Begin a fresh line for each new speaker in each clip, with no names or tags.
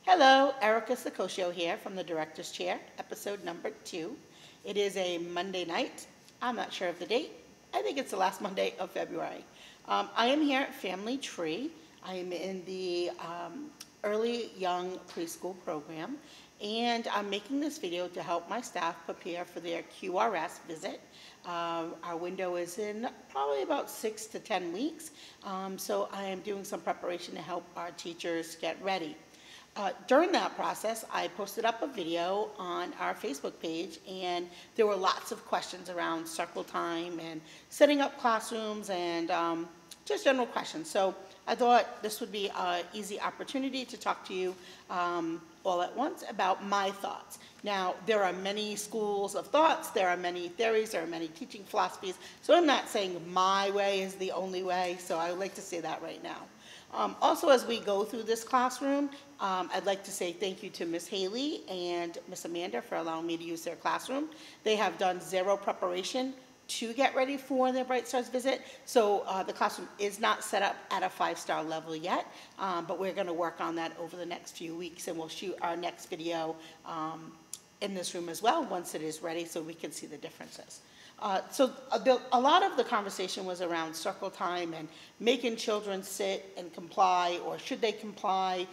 Hello, Erica Sicosio here from the Director's Chair, episode number 2. It is a Monday night. I'm not sure of the date. I think it's the last Monday of February. I am here at Family Tree. I am in the early young preschool program, and I'm making this video to help my staff prepare for their QRS visit. Our window is in probably about 6 to 10 weeks, so I am doing some preparation to help our teachers get ready. During that process, I posted up a video on our Facebook page, and there were lots of questions around circle time and setting up classrooms and just general questions. So I thought this would be an easy opportunity to talk to you all at once about my thoughts. Now, there are many schools of thoughts, there are many theories, there are many teaching philosophies, so I'm not saying my way is the only way, so I would like to say that right now. Also, as we go through this classroom, I'd like to say thank you to Ms. Haley and Ms. Amanda for allowing me to use their classroom. They have done zero preparation to get ready for their Bright Stars visit, so the classroom is not set up at a 5-star level yet, but we're going to work on that over the next few weeks, and we'll shoot our next video in this room as well once it is ready so we can see the differences. So a lot of the conversation was around circle time and making children sit and comply, or should they comply?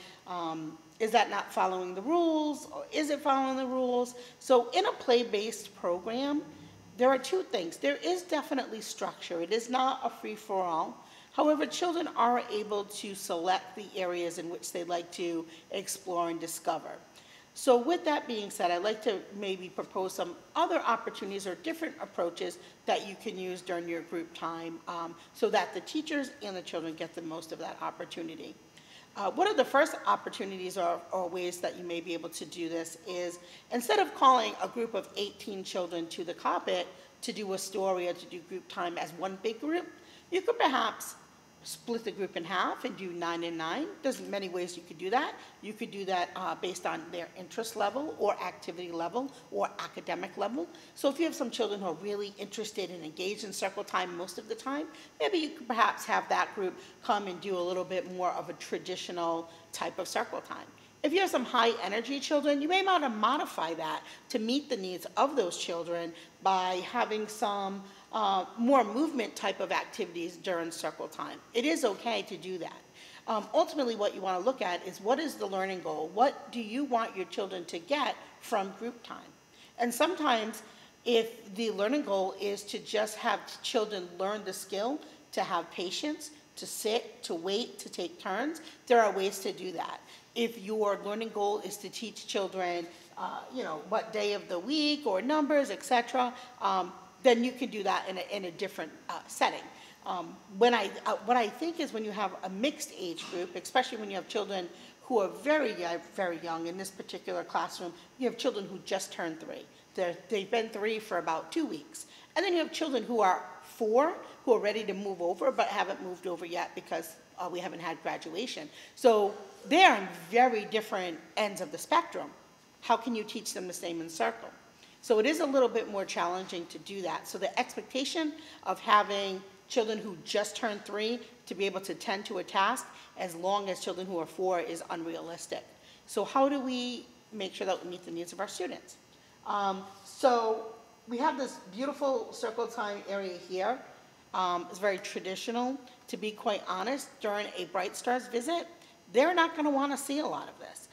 Is that not following the rules, or is it following the rules? So in a play-based program, there are two things. There is definitely structure. It is not a free-for-all. However, children are able to select the areas in which they'd like to explore and discover. So with that being said, I'd like to maybe propose some other opportunities or different approaches that you can use during your group time so that the teachers and the children get the most of that opportunity. One of the first opportunities or ways that you may be able to do this is, instead of calling a group of 18 children to the carpet to do a story or to do group time as one big group, you could perhaps split the group in half and do 9 and 9. There's many ways you could do that. You could do that based on their interest level or activity level or academic level. So if you have some children who are really interested and engaged in circle time most of the time, maybe you could perhaps have that group come and do a little bit more of a traditional type of circle time. If you have some high energy children, you may want to modify that to meet the needs of those children by having some more movement type of activities during circle time. It is okay to do that. Ultimately, what you want to look at is, what is the learning goal? What do you want your children to get from group time? And sometimes, if the learning goal is to just have children learn the skill to have patience, to sit, to wait, to take turns, there are ways to do that. If your learning goal is to teach children, what day of the week or numbers, etc., then you can do that in a different setting. What I think is, when you have a mixed age group, especially when you have children who are very, very young, in this particular classroom, you have children who just turned 3. They've been 3 for about 2 weeks. And then you have children who are 4, who are ready to move over, but haven't moved over yet because we haven't had graduation. So they're on very different ends of the spectrum. How can you teach them the same in circle? So it is a little bit more challenging to do that. So the expectation of having children who just turned 3 to be able to tend to a task as long as children who are 4 is unrealistic. So how do we make sure that we meet the needs of our students? So we have this beautiful circle time area here. It's very traditional. To be quite honest, during a Bright Stars visit, they're not going to want to see a lot of this.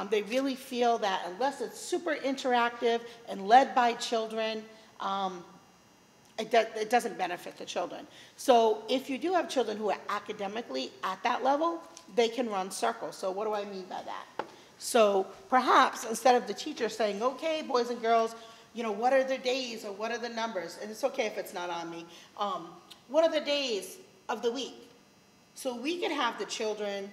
They really feel that unless it's super interactive and led by children, it doesn't benefit the children. So if you do have children who are academically at that level, they can run circles. So what do I mean by that? So perhaps instead of the teacher saying, okay, boys and girls, what are the days or what are the numbers? And it's okay if it's not on me. What are the days of the week? So we could have the children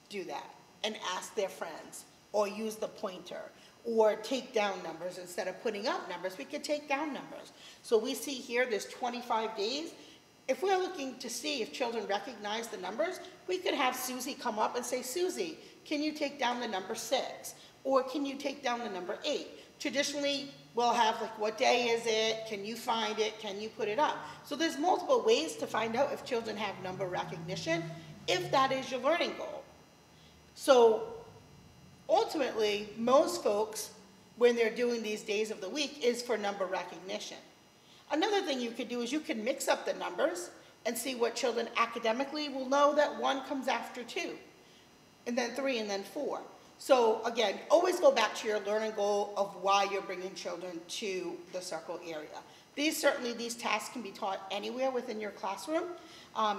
do that and ask their friends, or use the pointer, or take down numbers. Instead of putting up numbers, we could take down numbers. So we see here there's 25 days. If we're looking to see if children recognize the numbers, we could have Susie come up and say, Susie, can you take down the number 6? Or can you take down the number 8? Traditionally, we'll have like, what day is it? Can you find it? Can you put it up? So there's multiple ways to find out if children have number recognition, if that is your learning goal. So ultimately, most folks, when they're doing these days of the week, is for number recognition. Another thing you could do is you can mix up the numbers and see what children academically will know that 1 comes after 2, and then 3, and then 4. So again, always go back to your learning goal of why you're bringing children to the circle area. These tasks can be taught anywhere within your classroom.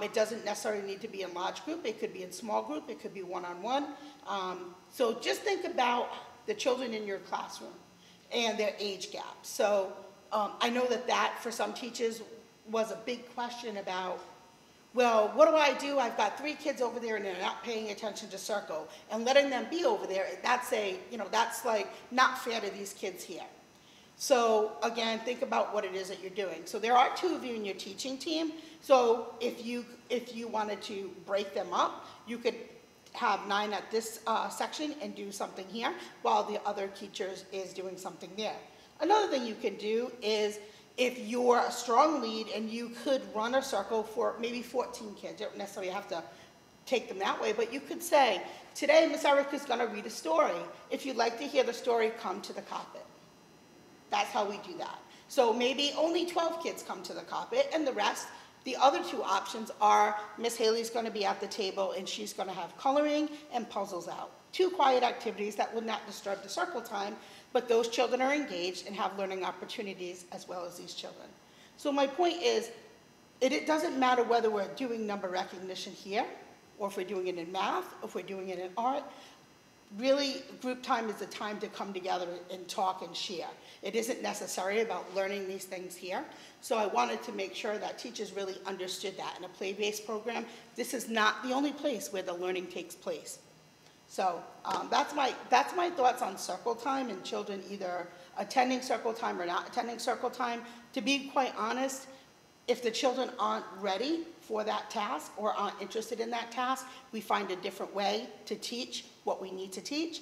It doesn't necessarily need to be in large group. It could be in small group. It could be one-on-one. So just think about the children in your classroom and their age gap. So I know that for some teachers was a big question about, well, what do I do? I've got 3 kids over there and they're not paying attention to circle, and letting them be over there, that's like not fair to these kids here. So again, think about what it is that you're doing. So there are 2 of you in your teaching team. So if you wanted to break them up, you could have 9 at this section and do something here, while the other teachers is doing something there. Another thing you can do is, if you're a strong lead and you could run a circle for maybe 14 kids, you don't necessarily have to take them that way, but you could say, today Miss Erica is going to read a story. If you'd like to hear the story, come to the carpet. That's how we do that. So maybe only 12 kids come to the carpet, and the other 2 options are Miss Haley's going to be at the table and she's going to have coloring and puzzles out. 2 quiet activities that will not disturb the circle time, but those children are engaged and have learning opportunities as well as these children. So my point is, it doesn't matter whether we're doing number recognition here, or if we're doing it in math, or if we're doing it in art. Really, group time is the time to come together and talk and share. It isn't necessarily about learning these things here. So I wanted to make sure that teachers really understood that. In a play-based program, this is not the only place where the learning takes place. So that's my thoughts on circle time and children either attending circle time or not attending circle time. To be quite honest, if the children aren't ready for that task or aren't interested in that task, we find a different way to teach what we need to teach,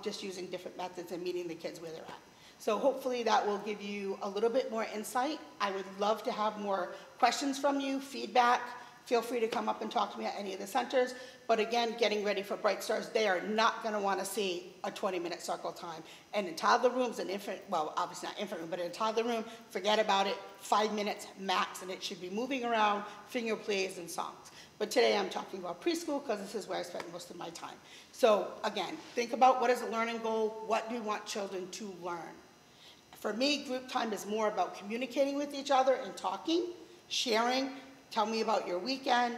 just using different methods and meeting the kids where they're at. So hopefully that will give you a little bit more insight. I would love to have more questions from you, feedback. Feel free to come up and talk to me at any of the centers. But again, getting ready for Bright Stars, they are not going to want to see a 20-minute circle time. And in toddler rooms, well, obviously not infant room, but in a toddler room, forget about it, 5 minutes max, and it should be moving around, finger plays, and songs. But today I'm talking about preschool because this is where I spend most of my time. So again, think about what is a learning goal, what do you want children to learn? For me, group time is more about communicating with each other and talking, sharing. Tell me about your weekend.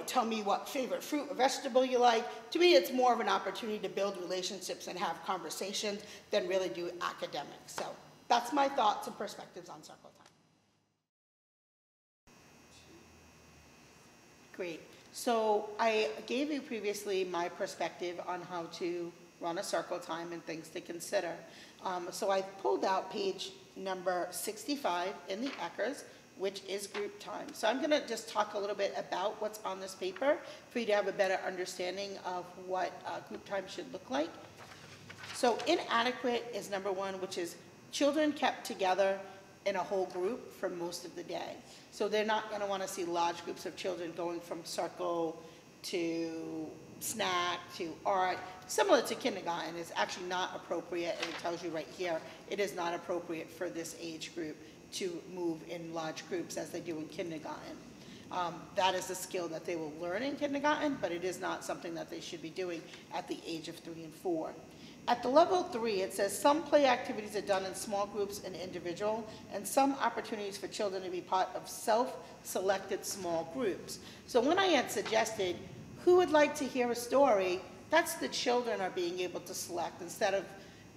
Tell me what favorite fruit or vegetable you like. To me, it's more of an opportunity to build relationships and have conversations than really do academics. So that's my thoughts and perspectives on circle time. Great. So I gave you previously my perspective on how to run a circle time and things to consider. So I pulled out page number 65 in the ECERS, which is group time. So I'm going to just talk a little bit about what's on this paper for you to have a better understanding of what group time should look like. So inadequate is number 1, which is children kept together in a whole group for most of the day. So they're not going to want to see large groups of children going from circle to snack to art. Similar to kindergarten, it's actually not appropriate, and it tells you right here, it is not appropriate for this age group to move in large groups as they do in kindergarten. That is a skill that they will learn in kindergarten, but it is not something that they should be doing at the age of 3 and 4. At the level 3, it says some play activities are done in small groups and individual, and some opportunities for children to be part of self-selected small groups. So when I had suggested, who would like to hear a story, that's the children are being able to select instead of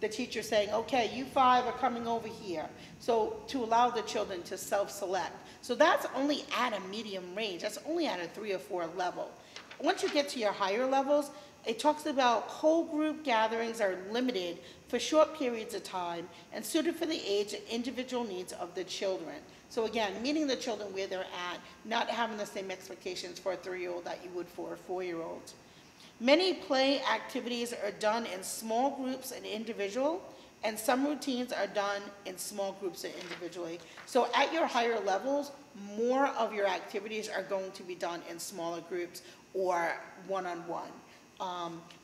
the teacher saying, okay, you 5 are coming over here. So to allow the children to self-select. So that's only at a medium range. That's only at a 3 or 4 level. Once you get to your higher levels, it talks about whole group gatherings are limited for short periods of time and suited for the age and individual needs of the children. So again, meeting the children where they're at, not having the same expectations for a 3-year-old that you would for a 4-year-old. Many play activities are done in small groups and individual, and some routines are done in small groups and individually. So at your higher levels, more of your activities are going to be done in smaller groups or one-on-one.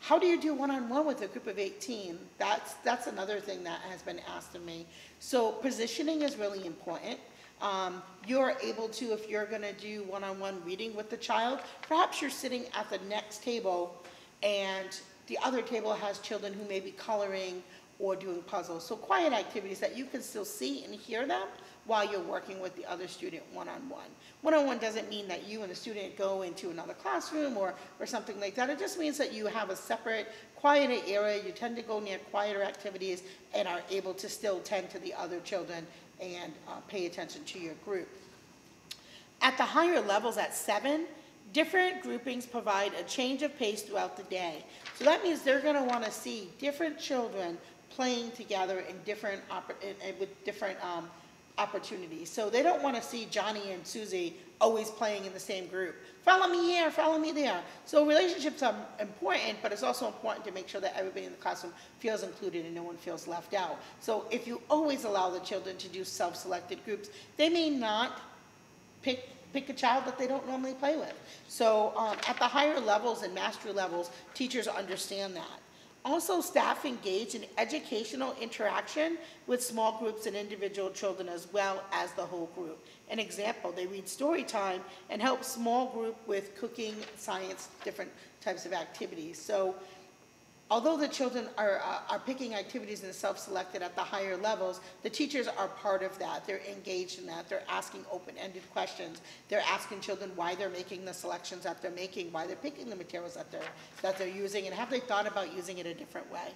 How do you do one-on-one with a group of 18? That's another thing that has been asked of me. So positioning is really important. You're able to, if you're going to do one-on-one reading with the child, perhaps you're sitting at the next table and the other table has children who may be coloring or doing puzzles. So quiet activities that you can still see and hear them while you're working with the other student one-on-one. One-on-one doesn't mean that you and the student go into another classroom or something like that. It just means that you have a separate, quieter area. You tend to go near quieter activities and are able to still tend to the other children and pay attention to your group. At the higher levels, at 7, different groupings provide a change of pace throughout the day. So that means they're going to want to see different children playing together in different with different opportunities. So they don't want to see Johnny and Susie always playing in the same group. Follow me here, follow me there. So relationships are important, but it's also important to make sure that everybody in the classroom feels included and no one feels left out. So if you always allow the children to do self-selected groups, they may not pick a child that they don't normally play with. So at the higher levels and mastery levels, teachers understand that. Also, staff engage in educational interaction with small groups and individual children as well as the whole group. An example, they read story time and help small group with cooking, science, different types of activities. So although the children are picking activities and self-selected at the higher levels, the teachers are part of that. They're engaged in that. They're asking open-ended questions. They're asking children why they're making the selections that they're making, why they're picking the materials that they're using, and have they thought about using it a different way.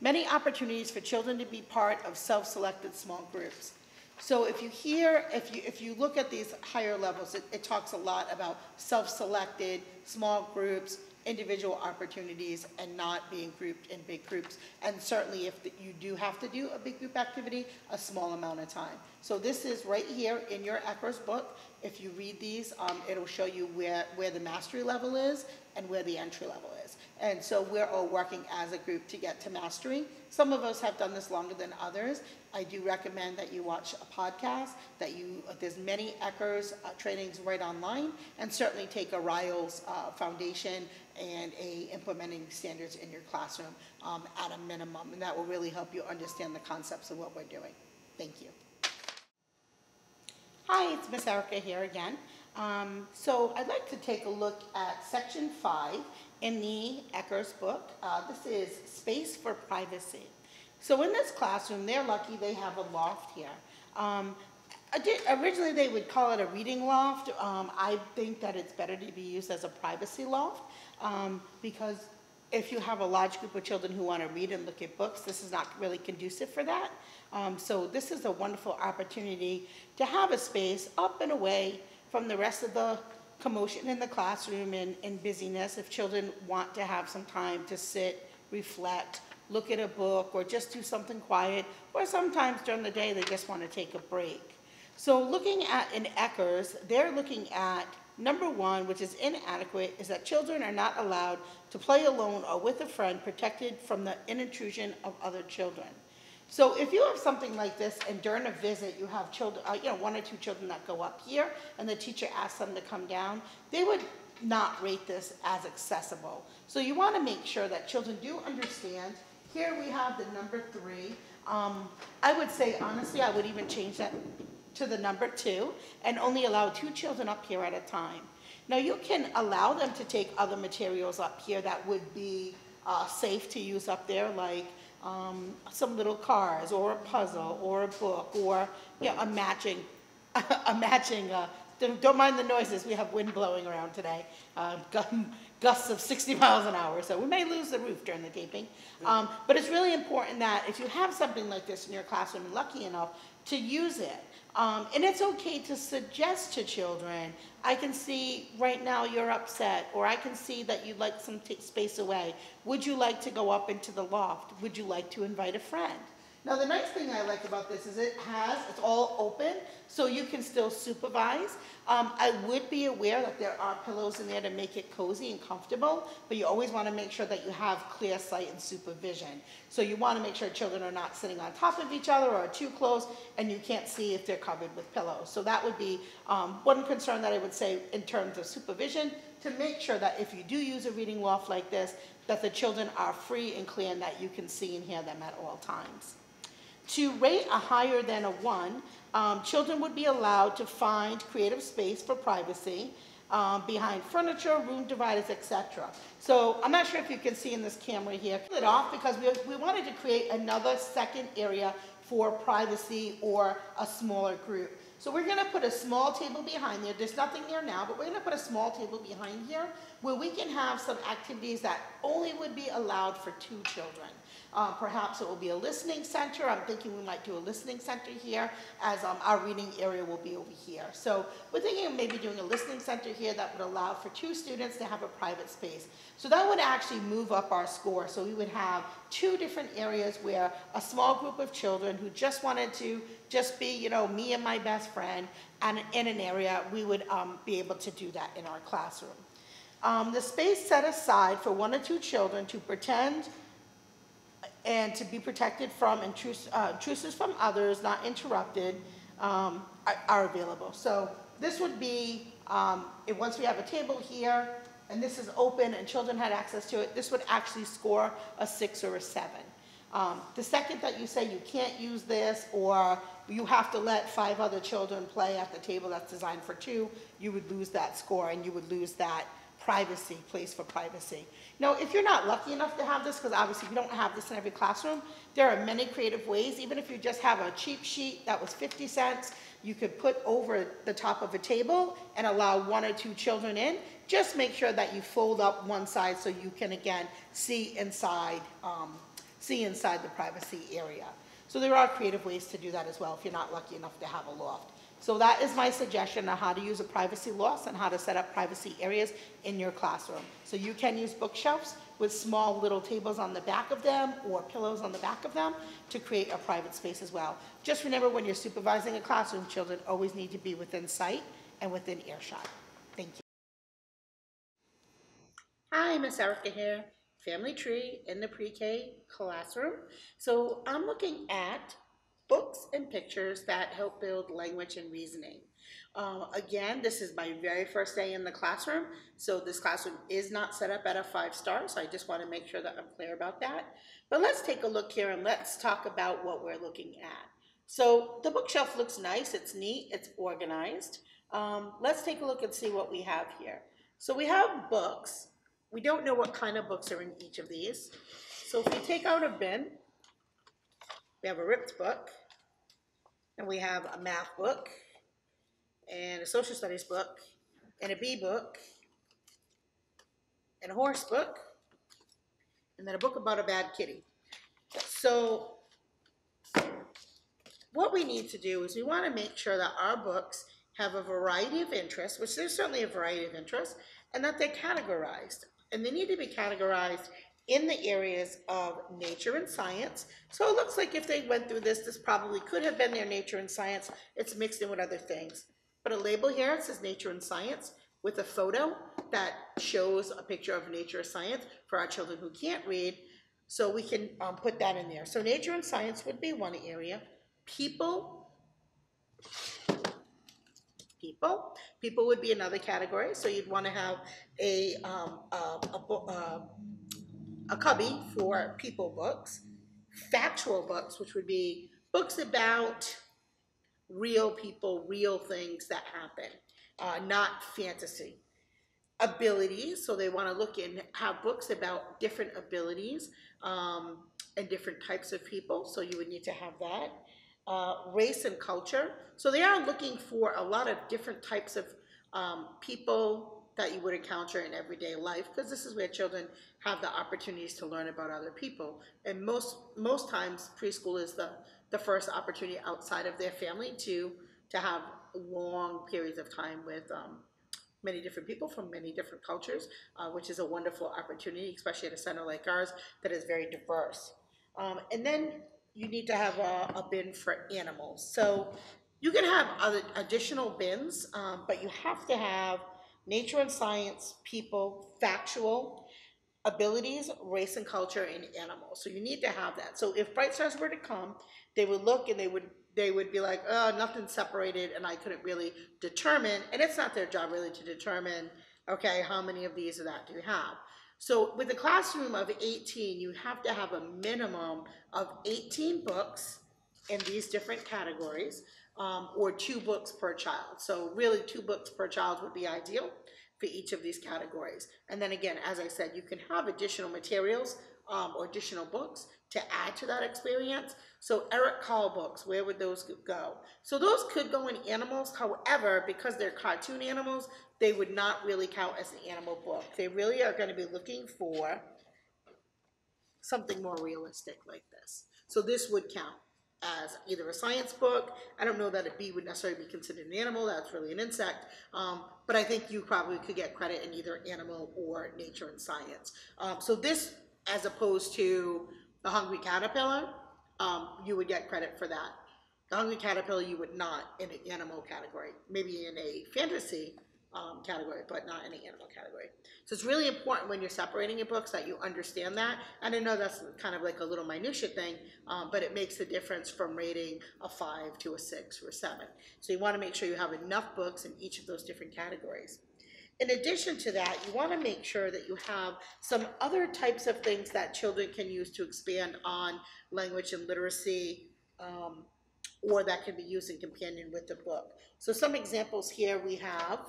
Many opportunities for children to be part of self-selected small groups. So if you look at these higher levels, it talks a lot about self-selected, small groups, individual opportunities, and not being grouped in big groups. And certainly if you do have to do a big group activity, a small amount of time. So this is right here in your ECERS book. If you read these, it'll show you where the mastery level is and where the entry level is. And so we're all working as a group to get to mastery. Some of us have done this longer than others. I do recommend that you watch a podcast, there's many ECERS trainings right online, and certainly take a Riles foundation and a implementing standards in your classroom at a minimum, and that will really help you understand the concepts of what we're doing. Thank you. Hi, it's Miss Erica here again. So I'd like to take a look at section 5 in the ECERS book. This is space for privacy. So in this classroom, they're lucky they have a loft here. Originally they would call it a reading loft. I think that it's better to be used as a privacy loft because if you have a large group of children who want to read and look at books, this is not really conducive for that. So this is a wonderful opportunity to have a space up and away from the rest of the commotion in the classroom and busyness. If children want to have some time to sit, reflect, look at a book, or just do something quiet, or sometimes during the day they just want to take a break. So looking at in ECERS, they're looking at number 1, which is inadequate, is that children are not allowed to play alone or with a friend protected from the intrusion of other children. So if you have something like this and during a visit you have children, 1 or 2 children that go up here and the teacher asks them to come down, they would not rate this as accessible. So you want to make sure that children do understand. Here we have the number 3. I would say, honestly, I would even change that to the number 2 and only allow 2 children up here at a time. Now you can allow them to take other materials up here that would be safe to use up there, like some little cars or a puzzle or a book or a matching, don't mind the noises, we have wind blowing around today, gusts of 60 miles an hour, so we may lose the roof during the taping. But it's really important that if you have something like this in your classroom and lucky enough to use it, and it's okay to suggest to children, I can see right now you're upset, or I can see that you'd like some space away. Would you like to go up into the loft? Would you like to invite a friend? Now the nice thing I like about this is it's all open, so you can still supervise. I would be aware that there are pillows in there to make it cozy and comfortable, but you always want to make sure that you have clear sight and supervision. So you want to make sure children are not sitting on top of each other or too close, and you can't see if they're covered with pillows. So that would be one concern that I would say in terms of supervision. to make sure that if you do use a reading loft like this, that the children are free and clear and that you can see and hear them at all times. To rate a higher than a 1, children would be allowed to find creative space for privacy behind furniture, room dividers, etc. So I'm not sure if you can see in this camera here. Pull it off because we wanted to create another second area for privacy or a smaller group. So we're going to put a small table behind there. There's nothing there now, but we're going to put a small table behind here where we can have some activities that only would be allowed for 2 children. Perhaps it will be a listening center. I'm thinking we might do a listening center here as our reading area will be over here. So we're thinking of maybe doing a listening center here that would allow for 2 students to have a private space. So that would actually move up our score. So we would have 2 different areas where a small group of children who just wanted to just be, you know, me and my best friend, and in an area, we would be able to do that in our classroom. The space set aside for 1 or 2 children to pretend and to be protected from intrusions from others, not interrupted, are available. So this would be, once we have a table here, and this is open and children had access to it, this would actually score a 6 or a 7. The second that you say you can't use this, or you have to let 5 other children play at the table that's designed for 2, you would lose that score and you would lose that privacy, place for privacy. Now, if you're not lucky enough to have this, because obviously we don't have this in every classroom, there are many creative ways. Even if you just have a cheap sheet that was 50 cents, you could put over the top of a table and allow 1 or 2 children in. Just make sure that you fold up one side so you can, again, see inside the privacy area. So there are creative ways to do that as well if you're not lucky enough to have a loft. So that is my suggestion on how to use a privacy loft and how to set up privacy areas in your classroom. So you can use bookshelves with small little tables on the back of them or pillows on the back of them to create a private space as well. Just remember, when you're supervising a classroom, children always need to be within sight and within earshot. Thank you. Hi, Miss Erica here. Family tree in the pre-K classroom. So I'm looking at books and pictures that help build language and reasoning. Again, this is my very first day in the classroom, so this classroom is not set up at a 5-star, so I just want to make sure that I'm clear about that. But let's take a look here and let's talk about what we're looking at. So the bookshelf looks nice, it's neat, it's organized. Let's take a look and see what we have here. So we have books. We don't know what kind of books are in each of these. So if you take out a bin, we have a ripped book, and we have a math book, and a social studies book, and a bee book, and a horse book, and then a book about a bad kitty. So what we need to do is we want to make sure that our books have a variety of interests, which there's certainly a variety of interests, and that they're categorized. And they need to be categorized in the areas of nature and science. So it looks like if they went through this, this probably could have been their nature and science. It's mixed in with other things. But a label here, it says nature and science with a photo that shows a picture of nature or science for our children who can't read. So we can put that in there. So nature and science would be one area. People would be another category. So you'd want to have a cubby for people books. Factual books, which would be books about real people, real things that happen, not fantasy. Abilities, so they want to look and have books about different abilities and different types of people, so you would need to have that. Race and culture, so they are looking for a lot of different types of people that you would encounter in everyday life, because this is where children have the opportunities to learn about other people. And most times preschool is the first opportunity outside of their family to have long periods of time with many different people from many different cultures, which is a wonderful opportunity, especially at a center like ours that is very diverse. And then you need to have a bin for animals. So you can have other additional bins, but you have to have nature and science, people, factual, abilities, race and culture, and animals. So you need to have that. So if Bright Stars were to come, they would look and they would be like, oh, nothing's separated, and I couldn't really determine, and it's not their job really to determine Okay, how many of these of that do you have? So with a classroom of 18, you have to have a minimum of 18 books in these different categories, or 2 books per child. So really 2 books per child would be ideal for each of these categories. And then again, as I said, you can have additional materials or additional books to add to that experience. So Eric Carle books, where would those go? So those could go in animals. However, because they're cartoon animals, they would not really count as an animal book. They really are going to be looking for something more realistic like this. So this would count as either a science book. I don't know that a bee would necessarily be considered an animal. That's really an insect. But I think you probably could get credit in either animal or nature and science. So this, as opposed to the Hungry Caterpillar, you would get credit for that. The Hungry Caterpillar you would not in an animal category, maybe in a fantasy category, but not in the animal category. So it's really important when you're separating your books that you understand that. And I know that's kind of like a little minutia thing, but it makes a difference from rating a 5 to a 6 or a 7. So you want to make sure you have enough books in each of those different categories. In addition to that, you want to make sure that you have some other types of things that children can use to expand on language and literacy, or that can be used in companion with the book. So some examples here we have.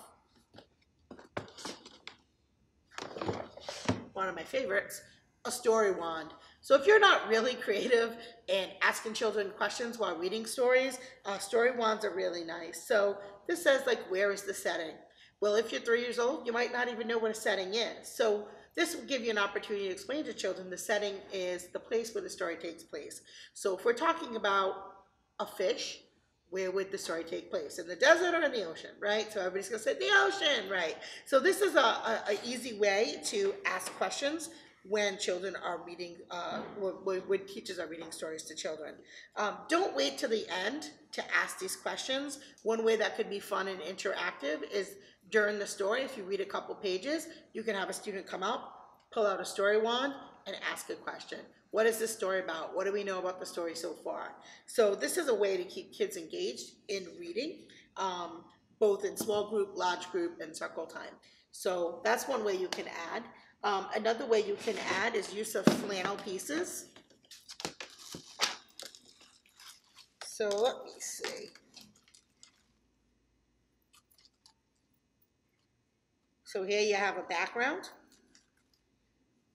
One of my favorites, a story wand. So if you're not really creative and asking children questions while reading stories, story wands are really nice. So this says like, where is the setting? Well, if you're 3 years old, you might not even know what a setting is. So this will give you an opportunity to explain to children the setting is the place where the story takes place. So if we're talking about a fish, where would the story take place? In the desert or in the ocean, right? So everybody's gonna say the ocean, right? So this is a easy way to ask questions when children are reading, when teachers are reading stories to children. Don't wait till the end to ask these questions. One way that could be fun and interactive is during the story, if you read a couple pages, you can have a student come up, pull out a story wand, and ask a question. What is this story about? What do we know about the story so far? So this is a way to keep kids engaged in reading, both in small group, large group, and circle time. So that's one way you can add. Another way you can add is use of flannel pieces. So let me see. So here you have a background,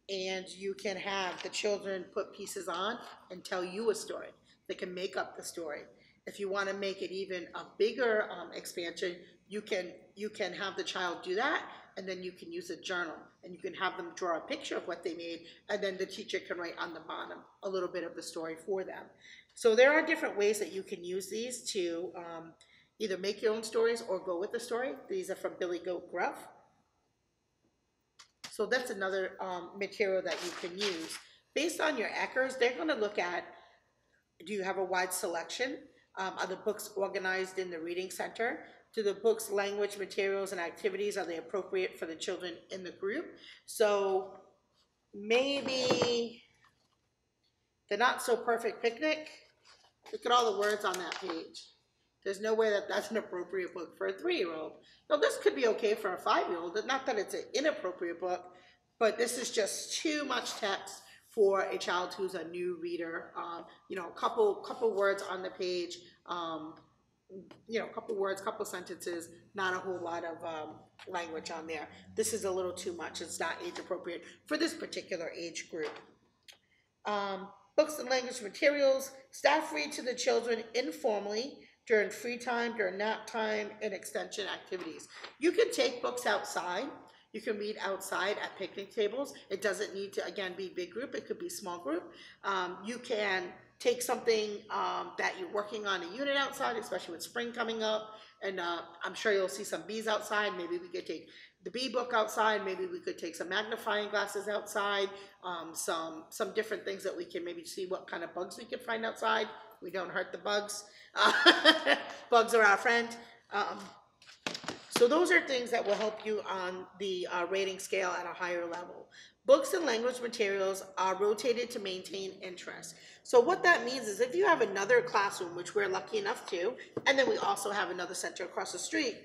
and you can have the children put pieces on and tell you a story. They can make up the story. If you want to make it even a bigger expansion, you can have the child do that, and then you can use a journal, and you can have them draw a picture of what they made, and then the teacher can write on the bottom a little bit of the story for them. So there are different ways that you can use these to either make your own stories or go with the story. These are from Billy Goat Gruff. So that's another material that you can use. Based on your ECERS, they're going to look at, do you have a wide selection? Are the books organized in the reading center? Do the books' language, materials, and activities, are they appropriate for the children in the group? So maybe the Not So Perfect Picnic, look at all the words on that page. There's no way that that's an appropriate book for a 3-year-old. Now, this could be okay for a 5-year-old. Not that it's an inappropriate book, but this is just too much text for a child who's a new reader. You know, a couple words on the page, you know, a couple words, couple sentences, not a whole lot of language on there. This is a little too much. It's not age appropriate for this particular age group. Books and language materials. Staff read to the children informally during free time, during nap time, and extension activities. You can take books outside. You can read outside at picnic tables. It doesn't need to, again, be big group. It could be small group. You can take something that you're working on a unit outside, especially with spring coming up, and I'm sure you'll see some bees outside. Maybe we could take the bee book outside. Maybe we could take some magnifying glasses outside, some different things that we can maybe see what kind of bugs we can find outside. We don't hurt the bugs. Bugs are our friend. So those are things that will help you on the rating scale at a higher level. Books and language materials are rotated to maintain interest. So what that means is if you have another classroom, which we're lucky enough to, and then we also have another center across the street,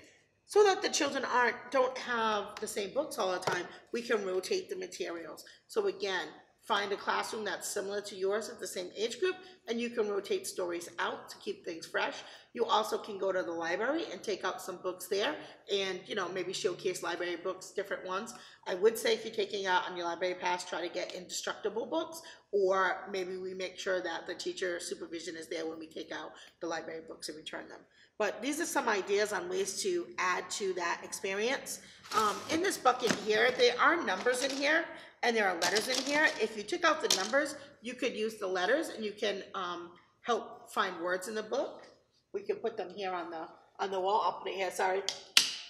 so that the children don't have the same books all the time. We can rotate the materials. So again, find a classroom that's similar to yours at the same age group, and you can rotate stories out to keep things fresh. You also can go to the library and take out some books there and, maybe showcase library books, different ones. I would say if you're taking out on your library pass, try to get indestructible books, or maybe we make sure that the teacher supervision is there when we take out the library books and return them. But these are some ideas on ways to add to that experience. In this bucket here, there are numbers in here and there are letters in here. If you took out the numbers, you could use the letters and you can help find words in the book. We can put them here on the wall. I'll put it here, sorry.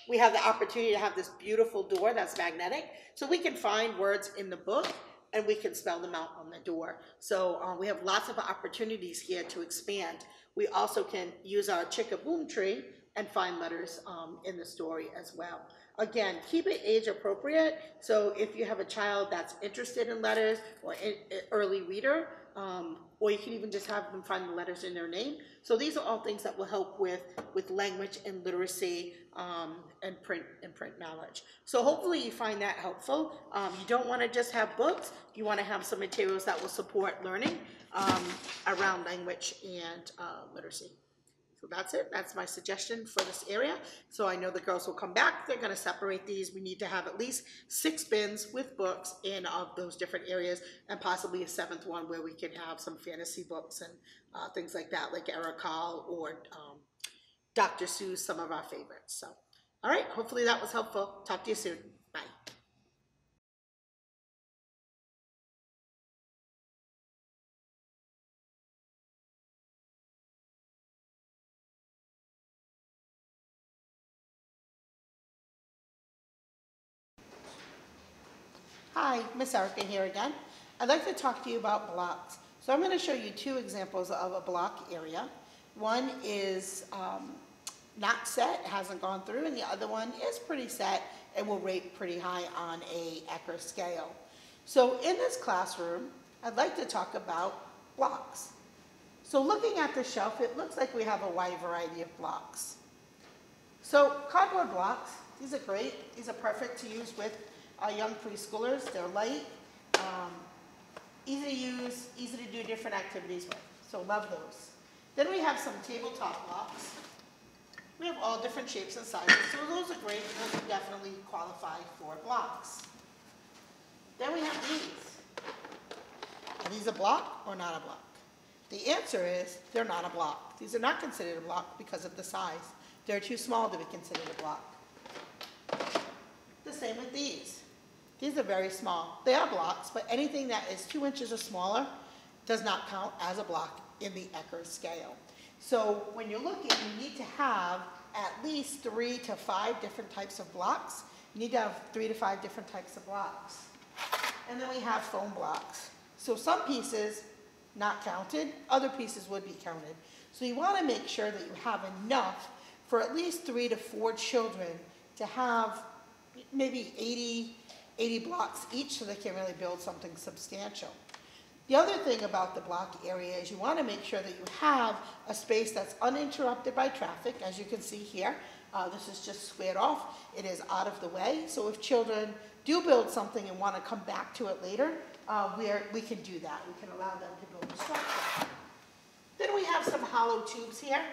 We have the opportunity to have this beautiful door that's magnetic. So we can find words in the book and we can spell them out on the door. So we have lots of opportunities here to expand. We also can use our Chick-a-Boom tree and find letters in the story as well. Again, keep it age appropriate. So if you have a child that's interested in letters or an early reader, or you can even just have them find the letters in their name. So these are all things that will help with language and literacy and print knowledge. So hopefully you find that helpful. You don't want to just have books. You want to have some materials that will support learning around language and literacy. So that's it. That's my suggestion for this area. So I know the girls will come back. They're going to separate these. We need to have at least 6 bins with books in of those different areas, and possibly a 7th one where we can have some fantasy books and things like that, like Ericole or Dr. Seuss, some of our favorites. So, all right. Hopefully that was helpful. Talk to you soon. Bye. Hi, Miss Erica here again. I'd like to talk to you about blocks. So I'm going to show you 2 examples of a block area. One is not set, hasn't gone through, and the other one is pretty set and will rate pretty high on a ECERS scale. So in this classroom, I'd like to talk about blocks. So looking at the shelf, it looks like we have a wide variety of blocks. So cardboard blocks, these are great. These are perfect to use with young preschoolers. They're light, easy to use, easy to do different activities with. So love those. Then we have some tabletop blocks. We have all different shapes and sizes, so those are great. Those would definitely qualify for blocks. Then we have these. Are these a block or not a block? The answer is they're not a block. These are not considered a block because of the size. They're too small to be considered a block. The same with these. These are very small. They are blocks, but anything that is 2 inches or smaller does not count as a block in the ECERS scale. So when you're looking, you need to have at least 3 to 5 different types of blocks. You need to have 3 to 5 different types of blocks. And then we have foam blocks. So some pieces not counted, other pieces would be counted. So you want to make sure that you have enough for at least 3 to 4 children to have maybe 80 blocks each so they can really build something substantial. The other thing about the block area is you want to make sure that you have a space that's uninterrupted by traffic. As you can see here, this is just squared off. It is out of the way. So if children do build something and want to come back to it later, we can do that. We can allow them to build a structure. Then we have some hollow tubes here.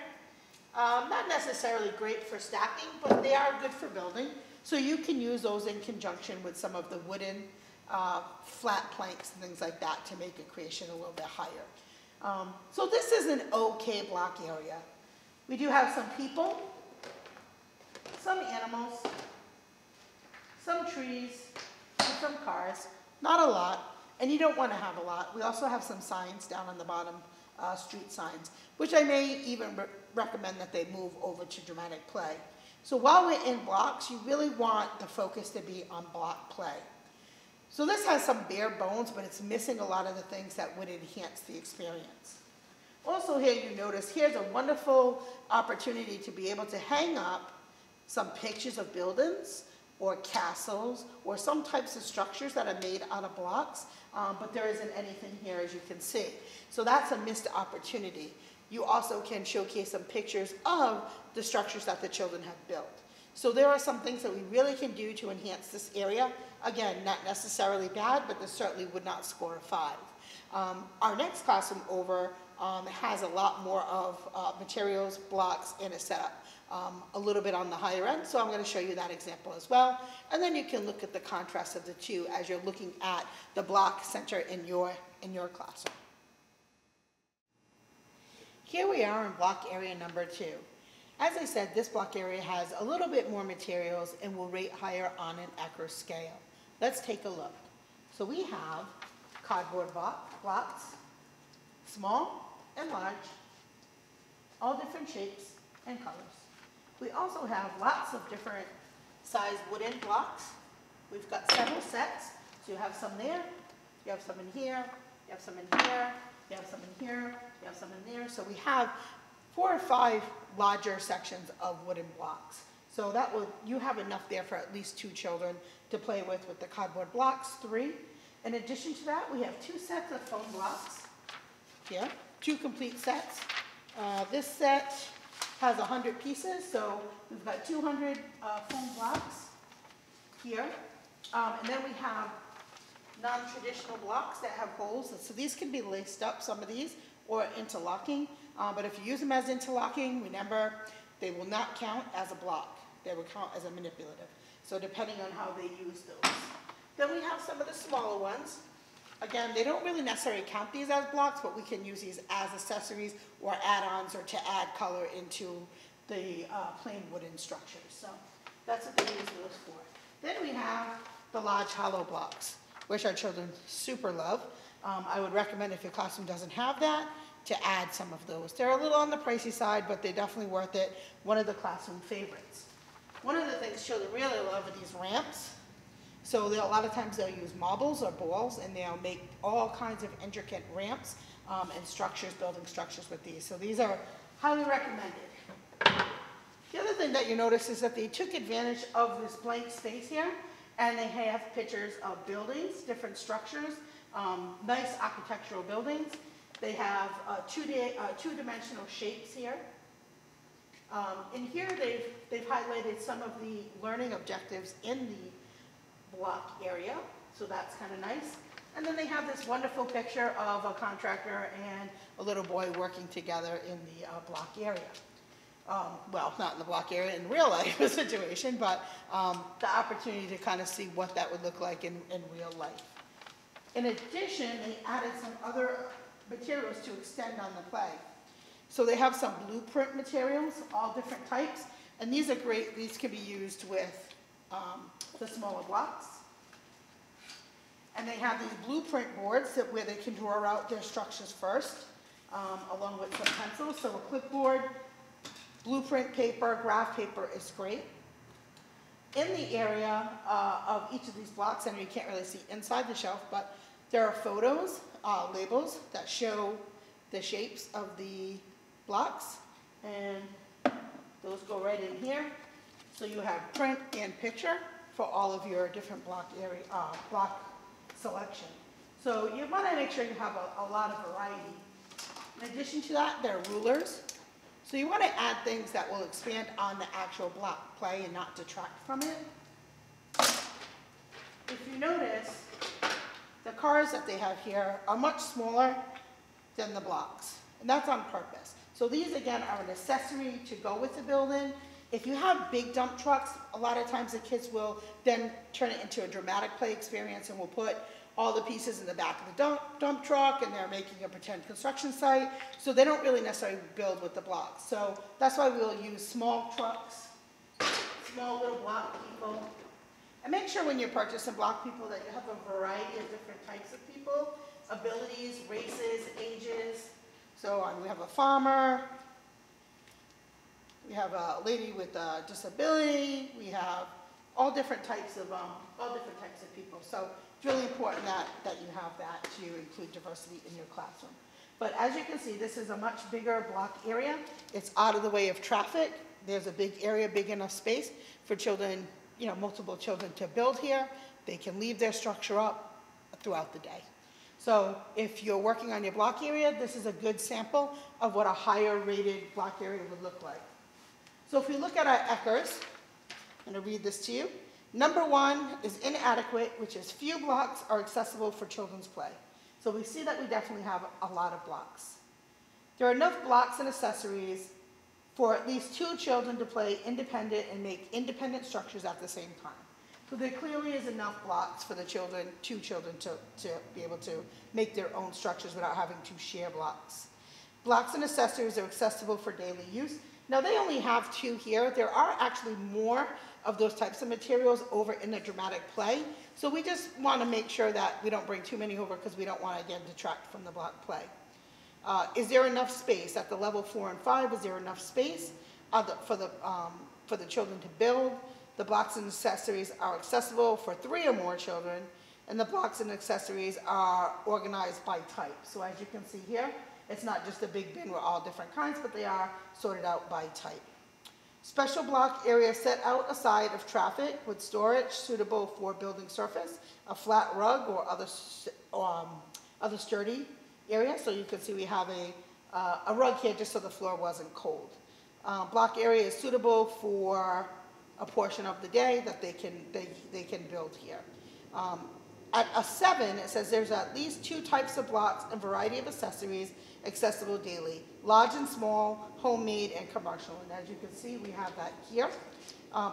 Not necessarily great for stacking, but they are good for building. So you can use those in conjunction with some of the wooden flat planks and things like that to make a creation a little bit higher. So this is an okay block area. We do have some people, some animals, some trees, and some cars. Not a lot, and you don't want to have a lot. We also have some signs down on the bottom, street signs, which I may even recommend that they move over to dramatic play. So while we're in blocks, you really want the focus to be on block play. So this has some bare bones, but it's missing a lot of the things that would enhance the experience. Also here you notice, here's a wonderful opportunity to be able to hang up some pictures of buildings or castles or some types of structures that are made out of blocks, but there isn't anything here as you can see. So that's a missed opportunity. You also can showcase some pictures of the structures that the children have built. So there are some things that we really can do to enhance this area. Again, not necessarily bad, but this certainly would not score a 5. Our next classroom over has a lot more of materials, blocks, and a setup. A little bit on the higher end, so I'm going to show you that example as well. And then you can look at the contrast of the two as you're looking at the block center in your classroom. Here we are in block area number 2. As I said, this block area has a little bit more materials and will rate higher on an ECERS scale. Let's take a look. So we have cardboard blocks, small and large, all different shapes and colors. We also have lots of different size wooden blocks. We've got several sets. So you have some there, you have some in here, you have some in here, you have some in here, you have some in there. So we have 4 or 5 larger sections of wooden blocks. So that will, you have enough there for at least 2 children to play with the cardboard blocks, 3. In addition to that, we have 2 sets of foam blocks here, 2 complete sets. This set has 100 pieces, so we've got 200 foam blocks here. And then we have non-traditional blocks that have holes. So these can be laced up, some of these, or interlocking. But if you use them as interlocking, remember, they will not count as a block. They will count as a manipulative. So depending on how they use those. Then we have some of the smaller ones. Again, they don't really necessarily count these as blocks, but we can use these as accessories or add-ons or to add color into the plain wooden structures. So that's what they use those for. Then we have the large hollow blocks, which our children super love. I would recommend, if your classroom doesn't have that, to add some of those. They're a little on the pricey side, but they're definitely worth it. One of the classroom favorites. One of the things children really love are these ramps. So a lot of times they'll use marbles or balls, and they'll make all kinds of intricate ramps and structures, building structures with these. So these are highly recommended. The other thing that you notice is that they took advantage of this blank space here, and they have pictures of buildings, different structures, nice architectural buildings. They have two-dimensional shapes here. In here, they've highlighted some of the learning objectives in the block area, so that's kind of nice. And then they have this wonderful picture of a contractor and a little boy working together in the block area. Well, not in the block area in real life situation, but the opportunity to kind of see what that would look like in real life. In addition, they added some other materials to extend on the play. So they have some blueprint materials, all different types, and these are great. These can be used with the smaller blocks. And they have these blueprint boards where they can draw out their structures first, along with some pencils. So a clipboard, blueprint paper, graph paper is great. In the area of each of these blocks, and you can't really see inside the shelf, but there are photos, labels that show the shapes of the blocks, and those go right in here. So you have print and picture for all of your different block area, block selection. So you want to make sure you have a lot of variety. In addition to that, there are rulers. So you want to add things that will expand on the actual block play and not detract from it. If you notice, the cars that they have here are much smaller than the blocks, and that's on purpose. So these, again, are an accessory to go with the building. If you have big dump trucks, a lot of times the kids will then turn it into a dramatic play experience, and will put all the pieces in the back of the dump truck, and they're making a pretend construction site. So they don't really necessarily build with the blocks. So that's why we'll use small trucks, small little block people. And make sure when you're purchasing block people that you have a variety of different types of people, abilities, races, ages. So we have a farmer, we have a lady with a disability, we have all different types of people. So it's really important that you have that to include diversity in your classroom. But as you can see, this is a much bigger block area. It's out of the way of traffic. There's a big area, big enough space for children, multiple children to build here. They can leave their structure up throughout the day. So if you're working on your block area, this is a good sample of what a higher rated block area would look like. So if we look at our ECERS, I'm going to read this to you. Number 1 is inadequate, which is few blocks are accessible for children's play. So we see that we definitely have a lot of blocks. There are enough blocks and accessories for at least 2 children to play independent and make independent structures at the same time. So there clearly is enough blocks for the children, 2 children to be able to make their own structures without having to share blocks. Blocks and accessories are accessible for daily use. Now they only have 2 here. There are actually more of those types of materials over in the dramatic play. So we just want to make sure that we don't bring too many over because we don't want to, again, detract from the block play. Is there enough space at the level 4 and 5? Is there enough space for the children to build? The blocks and accessories are accessible for 3 or more children, and the blocks and accessories are organized by type. So as you can see here, it's not just a big bin with all different kinds, but they are sorted out by type. Special block area set out aside of traffic with storage suitable for building surface, a flat rug or other sturdy area. So you can see we have a rug here just so the floor wasn't cold. Block area is suitable for a portion of the day that they can build here. At a 7, it says there's at least 2 types of blocks and variety of accessories accessible daily, large and small, homemade and commercial. And as you can see, we have that here.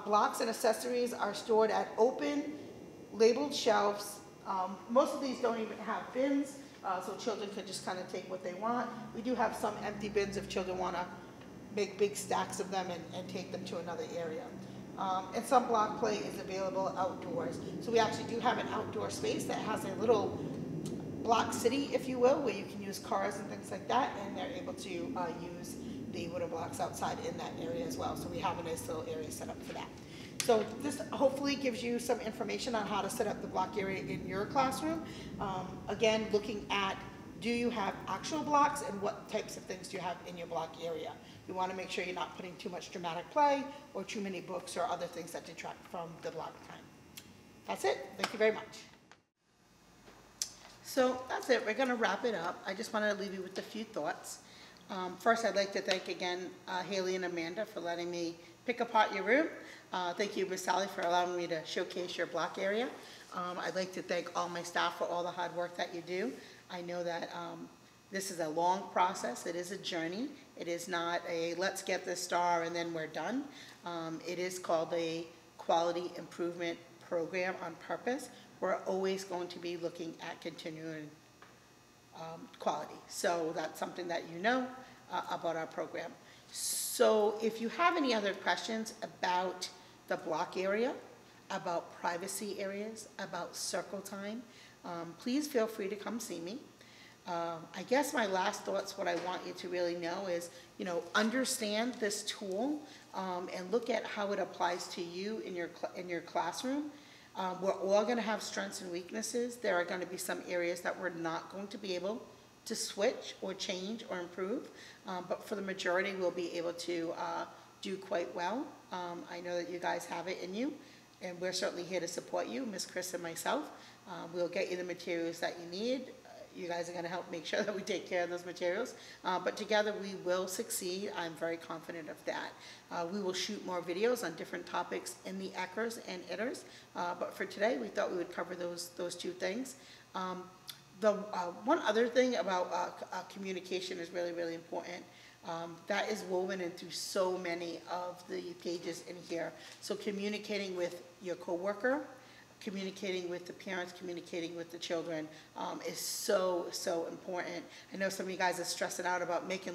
Blocks and accessories are stored at open, labeled shelves. Most of these don't even have bins, so children can just kind of take what they want. We do have some empty bins if children want to make big stacks of them and take them to another area. And some block play is available outdoors. So we actually do have an outdoor space that has a little block city, if you will, where you can use cars and things like that, and they're able to use the wooden blocks outside in that area as well. So we have a nice little area set up for that. So this hopefully gives you some information on how to set up the block area in your classroom. Again, looking at, do you have actual blocks and what types of things do you have in your block area? You want to make sure you're not putting too much dramatic play or too many books or other things that detract from the block time. That's it. Thank you very much. So that's it. We're going to wrap it up. I just wanted to leave you with a few thoughts. First, I'd like to thank again Haley and Amanda for letting me pick apart your room. Thank you, Ms. Sally, for allowing me to showcase your block area. I'd like to thank all my staff for all the hard work that you do. I know that this is a long process. It is a journey. It is not a let's get this star and then we're done. It is called a quality improvement program on purpose. We're always going to be looking at continuing quality. So that's something that you know about our program. So if you have any other questions about the block area, about privacy areas, about circle time, please feel free to come see me. I guess my last thoughts, what I want you to really know is, understand this tool and look at how it applies to you in your classroom. We're all going to have strengths and weaknesses. There are going to be some areas that we're not going to be able to switch or change or improve, but for the majority we'll be able to do quite well. I know that you guys have it in you, and we're certainly here to support you, Ms. Chris and myself. We'll get you the materials that you need. You guys are going to help make sure that we take care of those materials. But together we will succeed. I'm very confident of that. We will shoot more videos on different topics in the ECERS and ECERS. But for today, we thought we would cover those 2 things. One other thing about communication is really, really important. That is woven into so many of the pages in here. So communicating with your coworker, communicating with the parents, communicating with the children is so, so important. I know some of you guys are stressing out about making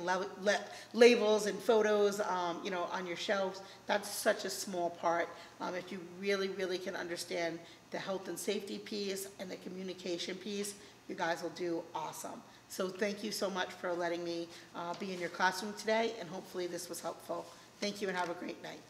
labels and photos, on your shelves. That's such a small part. If you really, really can understand the health and safety piece and the communication piece, you guys will do awesome. So thank you so much for letting me be in your classroom today, and hopefully this was helpful. Thank you and have a great night.